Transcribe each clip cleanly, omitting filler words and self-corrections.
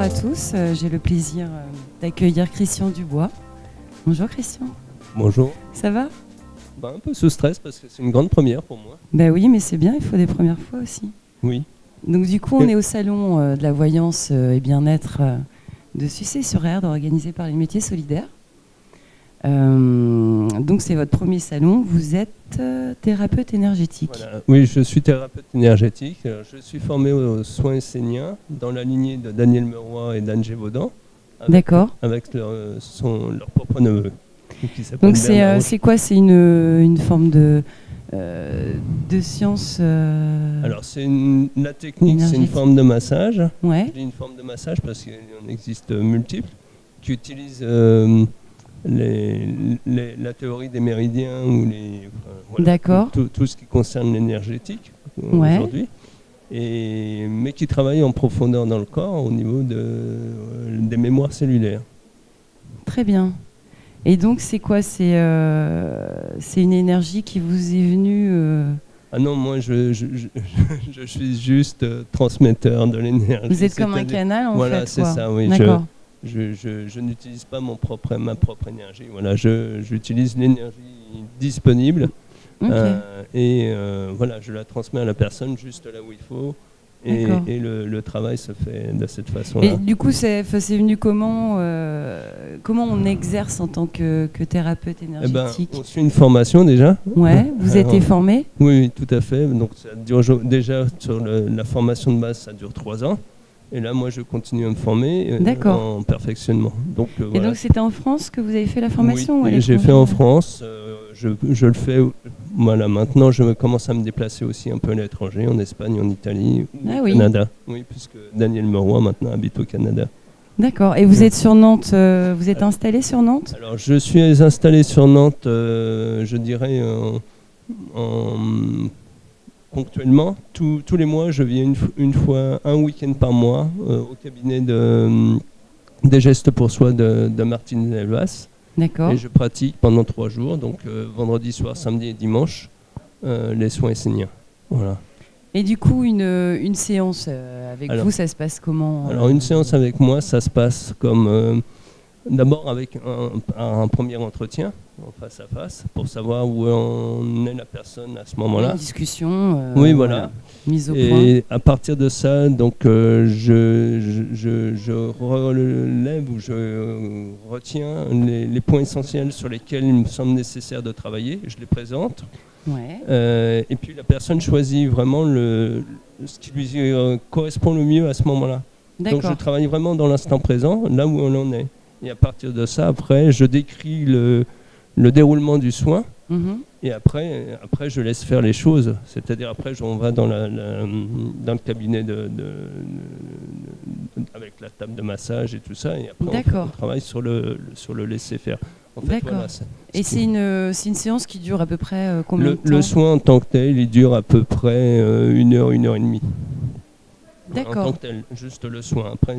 à tous. J'ai le plaisir d'accueillir Christian Dubois. Bonjour Christian. Bonjour. Ça va ? Un peu sous stress parce que c'est une grande première pour moi. Ben oui, mais c'est bien, il faut des premières fois aussi. Oui. Donc du coup, on est au salon de la voyance et bien-être de Sucé-sur-Erdre, organisé par les métiers solidaires. Donc c'est votre premier salon, vous êtes thérapeute énergétique. Voilà. Oui, je suis thérapeute énergétique. Je suis formé aux soins esséniens dans la lignée de Daniel Meroy et d'Anne Gévaudan. D'accord. Avec leur propre neveu. Donc c'est quoi? C'est une forme de science Alors la technique, c'est une forme de massage. Ouais. Je dis une forme de massage parce qu'il en existe multiples qui utilisent la théorie des méridiens ou D'accord. Tout ce qui concerne l'énergétique aujourd'hui, mais qui travaille en profondeur dans le corps au niveau des mémoires cellulaires. Très bien. Et donc c'est quoi? C'est une énergie qui vous est venue Ah non, moi je suis juste transmetteur de l'énergie. Vous êtes comme un canal en fait. Voilà, c'est ça, oui. D'accord. Je n'utilise pas ma propre énergie. Voilà, j'utilise l'énergie disponible. Okay. Voilà, je la transmets à la personne juste là où il faut. Et le travail se fait de cette façon-là. Et du coup, c'est venu comment on exerce en tant que thérapeute énergétique? On suit une formation déjà. Ouais, vous avez été formé? Oui, tout à fait. Donc ça dure déjà sur la formation de base, ça dure 3 ans. Et là, moi, je continue à me former en perfectionnement. Donc, et donc, c'était en France que vous avez fait la formation? Oui, j'ai fait en France. Je le fais. Voilà, maintenant, je commence à me déplacer aussi un peu à l'étranger, en Espagne, en Italie, au Canada. Oui, puisque Daniel Meroy, maintenant, habite au Canada. D'accord. Et vous êtes sur Nantes, vous êtes installé sur Nantes? Alors, je suis installé sur Nantes, je dirais, ponctuellement. Tous les mois, je viens une fois, un week-end par mois, au cabinet des gestes pour soi de Martine Elvas. D'accord. Et je pratique pendant 3 jours, donc vendredi soir, samedi et dimanche, les soins esséniens. Voilà. Et du coup, une séance avec vous, ça se passe comment? Alors, une séance avec moi, ça se passe comme d'abord avec un premier entretien, en face à face, pour savoir où en est la personne à ce moment-là. Une discussion. Oui, voilà. Mise au point. Et à partir de ça, donc, je relève ou je retiens les points essentiels sur lesquels il me semble nécessaire de travailler. Je les présente. Ouais. Et puis la personne choisit vraiment ce qui lui correspond le mieux à ce moment-là. Donc je travaille vraiment dans l'instant présent, là où on en est. Et à partir de ça, après, je décris le déroulement du soin. Et après, je laisse faire les choses. C'est-à-dire après, on va dans le cabinet avec la table de massage et tout ça. Et après, on travaille sur le laisser-faire. En fait, voilà, et c'est une séance qui dure à peu près combien de temps? Le soin en tant que tel, il dure à peu près 1 heure, 1 heure et demie. D'accord. En tant que tel, juste le soin. Après,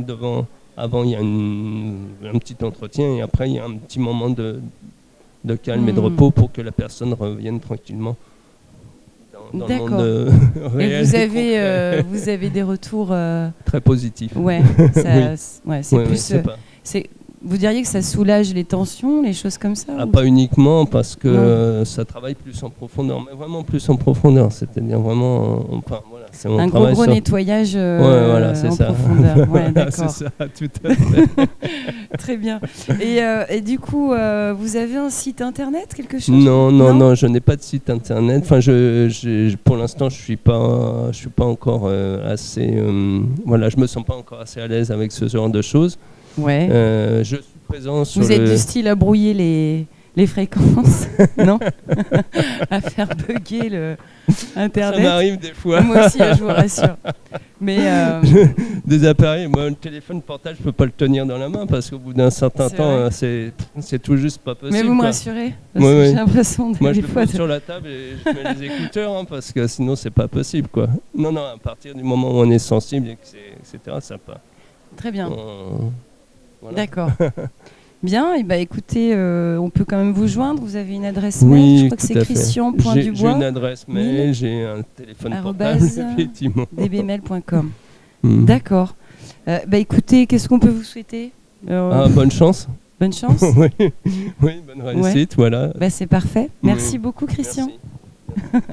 avant, il y a un petit entretien et après, il y a un petit moment de calme et de repos pour que la personne revienne tranquillement dans le monde réel. Et vous avez des retours très positifs. Ouais, c'est plus. Vous diriez que ça soulage les tensions, les choses comme ça? Pas uniquement, parce que ça travaille plus en profondeur, mais vraiment plus en profondeur. C'est-à-dire vraiment, c'est mon travail. Gros nettoyage en ça. profondeur. Ouais, d'accord. C'est ça, tout à fait. Très bien. Et du coup, vous avez un site internet, quelque chose? Non, je n'ai pas de site internet. Enfin, pour l'instant, je suis pas encore assez. Je me sens pas encore assez à l'aise avec ce genre de choses. Ouais. Je suis présent sur Vous êtes du style à brouiller les fréquences, non? À faire bugger le internet. Ça m'arrive des fois. Moi aussi, je vous rassure. Mais des appareils, moi le téléphone portable, je peux pas le tenir dans la main parce qu'au bout d'un certain temps, c'est tout juste pas possible. Mais vous me rassurez, parce que j'ai l'impression de moi je le pose sur la table et je mets les écouteurs parce que sinon c'est pas possible, quoi. Non, à partir du moment où on est sensible, etc., ça part. Très bien. Voilà. D'accord. Bien, et écoutez, on peut quand même vous joindre. Vous avez une adresse mail, je crois que c'est Christian.Dubois. J'ai une adresse mail, j'ai un téléphone portable, effectivement. dbmail.com. D'accord. Écoutez, qu'est-ce qu'on peut vous souhaiter? Bonne chance. Bonne chance. Oui, bonne réussite, voilà. C'est parfait. Merci beaucoup, Christian. Merci.